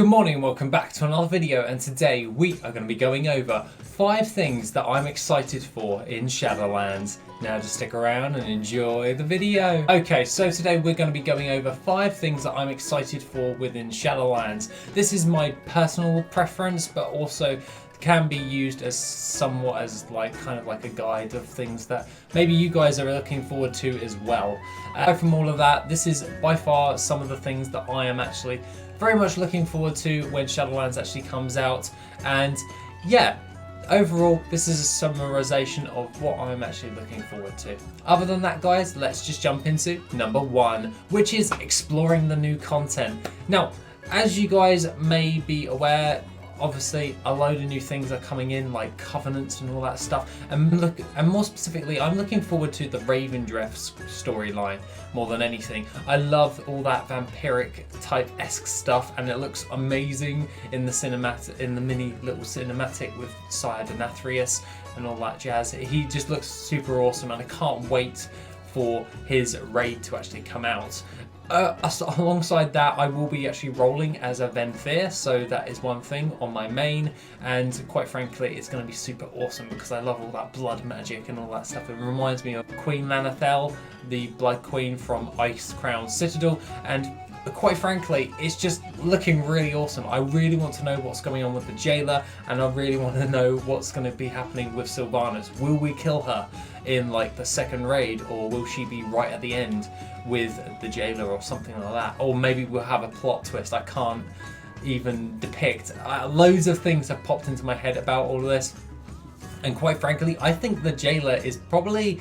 Good morning and welcome back to another video, and today we are going to be going over 5 things that I'm excited for in Shadowlands. Now just stick around and enjoy the video. Okay, so today we're going to be going over 5 things that I'm excited for within Shadowlands. This is my personal preference, but also can be used as somewhat as kind of like a guide of things that maybe you guys are looking forward to as well. From all of that, this is by far some of the things that I am actually very much looking forward to when Shadowlands actually comes out. And yeah, overall, this is a summarization of what I'm actually looking forward to. Other than that, guys, let's just jump into number 1, which is exploring the new content. Now, as you guys may be aware, obviously a load of new things are coming in, like covenants and all that stuff, and more specifically I'm looking forward to the Ravendrift storyline more than anything. I love all that vampiric type-esque stuff, and it looks amazing in the cinematic, in the mini little cinematic with Sire Denathrius and all that jazz. He just looks super awesome, and I can't wait for his raid to actually come out. Alongside that, I will be actually rolling as a Venthyr, so that is one thing on my main, and quite frankly it's going to be super awesome because I love all that blood magic and all that stuff. It reminds me of Queen Lanethel, the Blood Queen from Icecrown Citadel, and quite frankly it's just looking really awesome. I really want to know what's going on with the Jailer, and I really want to know what's going to be happening with Sylvanas. Will we kill her in like the second raid, or will she be right at the end with the Jailer or something like that? Or maybe we'll have a plot twist I can't even depict. Loads of things have popped into my head about all of this, and quite frankly I think the Jailer is probably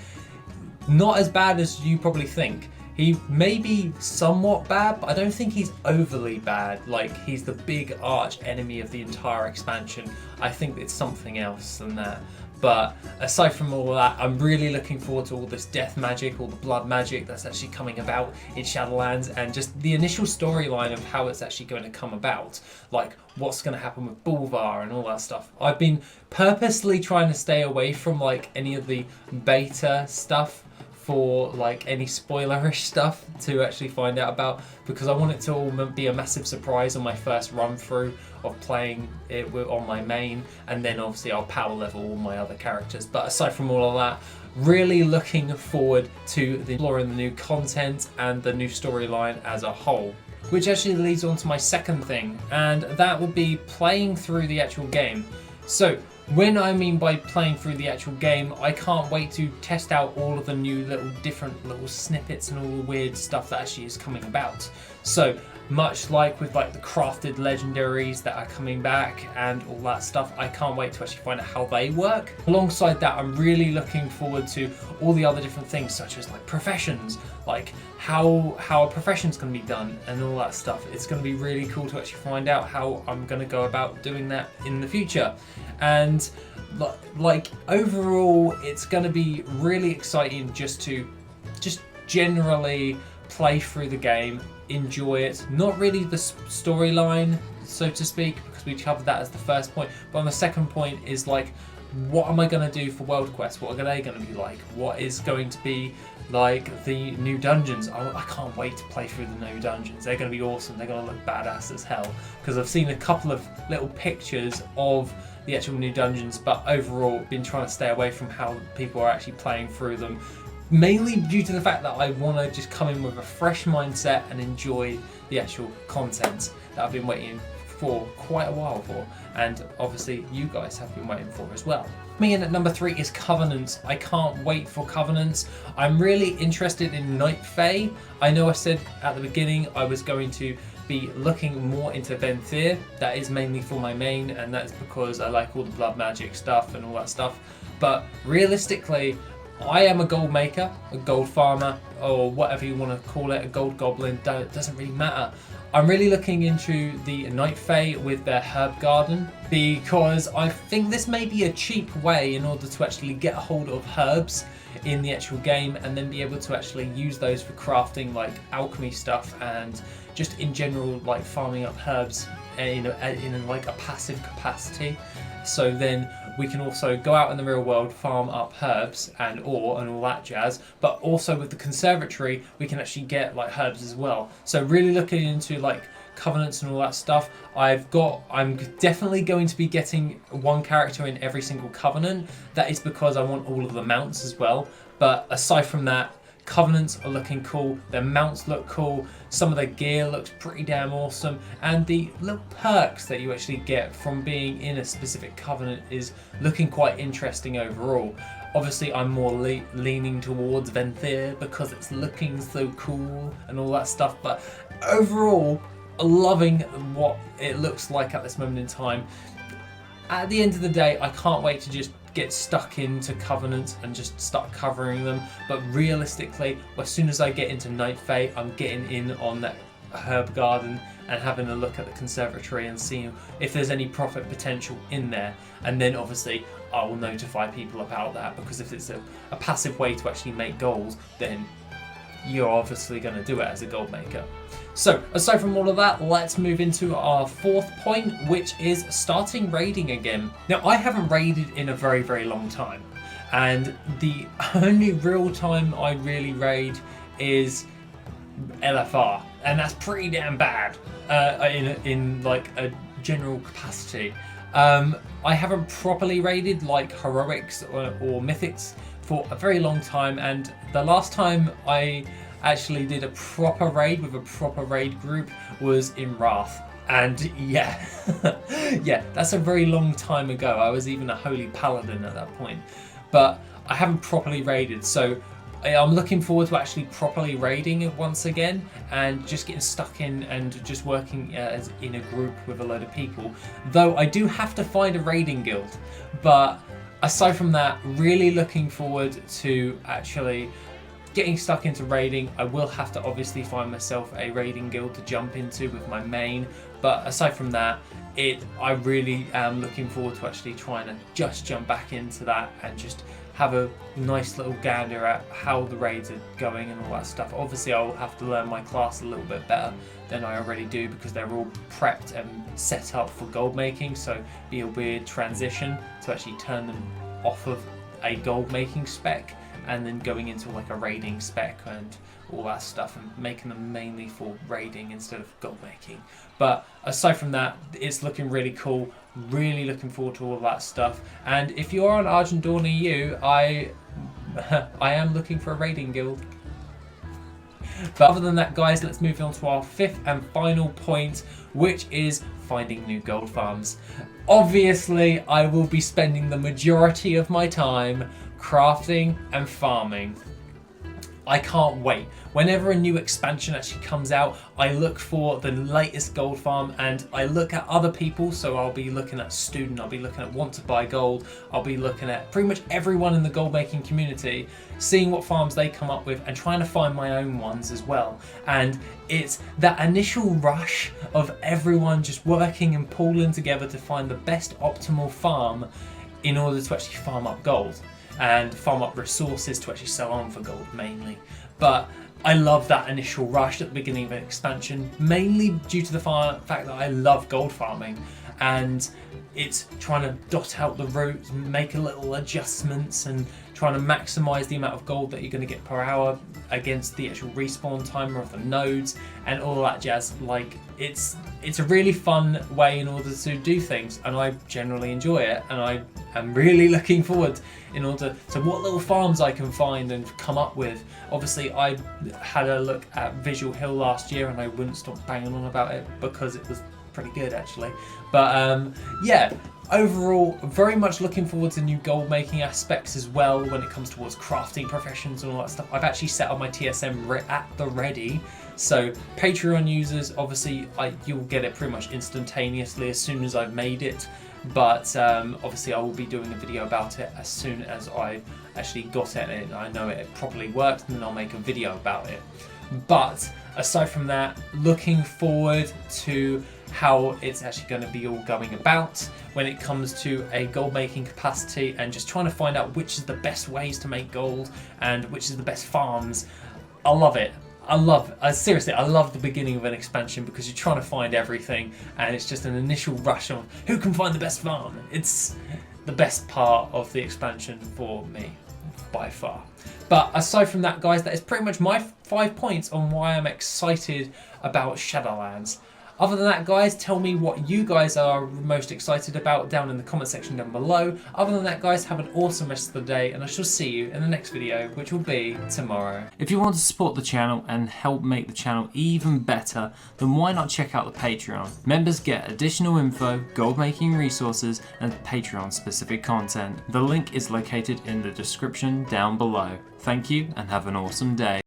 not as bad as you probably think. He may be somewhat bad, but I don't think he's overly bad. Like, he's the big arch enemy of the entire expansion. I think it's something else than that. But aside from all of that, I'm really looking forward to all this death magic, all the blood magic that's actually coming about in Shadowlands, and just the initial storyline of how it's actually going to come about. Like, what's going to happen with Bulvar and all that stuff. I've been purposely trying to stay away from like any of the beta stuff, for like any spoilerish stuff to actually find out about, because I want it to all be a massive surprise on my first run through of playing it on my main, and then obviously I'll power level all my other characters. But aside from all of that, really looking forward to exploring the new content and the new storyline as a whole. Which actually leads on to my second thing, and that would be playing through the actual game. So when I mean by playing through the actual game, I can't wait to test out all of the new different little snippets and all the weird stuff that actually is coming about. So much like with like the crafted legendaries that are coming back and all that stuff, I can't wait to actually find out how they work. Alongside that, I'm really looking forward to all the other different things, such as like professions, like how a profession's going to be done and all that stuff. It's going to be really cool to actually find out how I'm going to go about doing that in the future. And like overall, it's going to be really exciting just generally play through the game, enjoy it. Not really the storyline, so to speak, because we covered that as the first point, but on the second point is like, what am I going to do for world quests? What are they going to be like? What is going to be like the new dungeons? I can't wait to play through the new dungeons. They're going to be awesome. They're going to look badass as hell, because I've seen a couple of little pictures of the actual new dungeons, but overall been trying to stay away from how people are actually playing through them, mainly due to the fact that I want to just come in with a fresh mindset and enjoy the actual content that I've been waiting for quite a while for, and obviously you guys have been waiting for as well. Coming in at number 3 is Covenants. I can't wait for Covenants. I'm really interested in Night Fae. I know I said at the beginning I was going to be looking more into Venthyr. That is mainly for my main, and that's because I like all the blood magic stuff and all that stuff. But realistically, I am a gold maker, a gold farmer, or whatever you want to call it, a gold goblin, it doesn't really matter. I'm really looking into the Night Fae with their herb garden, because I think this may be a cheap way in order to actually get a hold of herbs in the actual game, and then be able to actually use those for crafting like alchemy stuff, and just in general like farming up herbs in like a passive capacity. So then we can also go out in the real world, farm up herbs and ore and all that jazz, but also with the conservatory we can actually get like herbs as well. So really looking into like covenants and all that stuff. I'm definitely going to be getting one character in every single covenant. That is because I want all of the mounts as well. But aside from that, covenants are looking cool, their mounts look cool, some of their gear looks pretty damn awesome, and the little perks that you actually get from being in a specific covenant is looking quite interesting overall. Obviously I'm more leaning towards Venthyr because it's looking so cool and all that stuff, but overall loving what it looks like at this moment in time. At the end of the day, I can't wait to just get stuck into covenants and just start covering them, but realistically, as soon as I get into Night Fae, I'm getting in on that herb garden and having a look at the conservatory and seeing if there's any profit potential in there, and then obviously I will notify people about that, because if it's a passive way to actually make gold, then you're obviously going to do it as a gold maker. So aside from all of that, let's move into our fourth point, which is starting raiding again. Now, I haven't raided in a very, very long time, and the only real time I really raid is LFR, and that's pretty damn bad in like a general capacity. I haven't properly raided like heroics or mythics for a very long time, and the last time I actually did a proper raid with a proper raid group was in Wrath, and yeah yeah, that's a very long time ago. I was even a holy paladin at that point, but I haven't properly raided, so I'm looking forward to actually properly raiding it once again and just getting stuck in and just working as in a group with a load of people. Though I do have to find a raiding guild, but aside from that, really looking forward to actually getting stuck into raiding. I will have to obviously find myself a raiding guild to jump into with my main, but aside from that, I really am looking forward to actually trying to just jump back into that and just have a nice little gander at how the raids are going and all that stuff. Obviously I will have to learn my class a little bit better than I already do, because they're all prepped and set up for gold making, so it'd be a weird transition to actually turn them off of a gold making spec and then going into like a raiding spec and all that stuff, and making them mainly for raiding instead of gold making. But aside from that, it's looking really cool. Really looking forward to all of that stuff. And if you are an Argent near you, I am looking for a raiding guild. But other than that, guys, let's move on to our fifth and final point, which is finding new gold farms. Obviously, I will be spending the majority of my time crafting and farming. I can't wait. Whenever a new expansion actually comes out, I look for the latest gold farm, and I look at other people. So I'll be looking at Student, I'll be looking at Want to Buy Gold, I'll be looking at pretty much everyone in the gold making community, seeing what farms they come up with and trying to find my own ones as well. And it's that initial rush of everyone just working and pooling together to find the best optimal farm in order to actually farm up gold and farm up resources to actually sell on for gold mainly. But I love that initial rush at the beginning of an expansion, mainly due to the fact that I love gold farming, and it's trying to dot out the routes, make a little adjustments, and trying to maximize the amount of gold that you're going to get per hour against the actual respawn timer of the nodes and all that jazz. Like, it's a really fun way in order to do things, and I generally enjoy it, and I am really looking forward in order to what little farms I can find and come up with. Obviously I had a look at Visual Hill last year, and I wouldn't stop banging on about it because it was pretty good actually. But yeah, overall very much looking forward to new gold making aspects as well when it comes towards crafting professions and all that stuff. I've actually set up my TSM at the ready, so Patreon users, obviously you'll get it pretty much instantaneously as soon as I've made it, but obviously I will be doing a video about it as soon as I actually got it and I know it properly worked, and then I'll make a video about it. But aside from that, looking forward to how it's actually going to be all going about when it comes to a gold making capacity, and just trying to find out which is the best ways to make gold and which is the best farms. I love it. Seriously, I love the beginning of an expansion because you're trying to find everything, and it's just an initial rush of who can find the best farm. It's the best part of the expansion for me, by far. But aside from that, guys, that is pretty much my 5 points on why I'm excited about Shadowlands. Other than that, guys, tell me what you guys are most excited about down in the comment section down below. Other than that, guys, have an awesome rest of the day, and I shall see you in the next video, which will be tomorrow. If you want to support the channel and help make the channel even better, then why not check out the Patreon? Members get additional info, gold making resources, and Patreon specific content. The link is located in the description down below. Thank you and have an awesome day.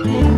Yeah.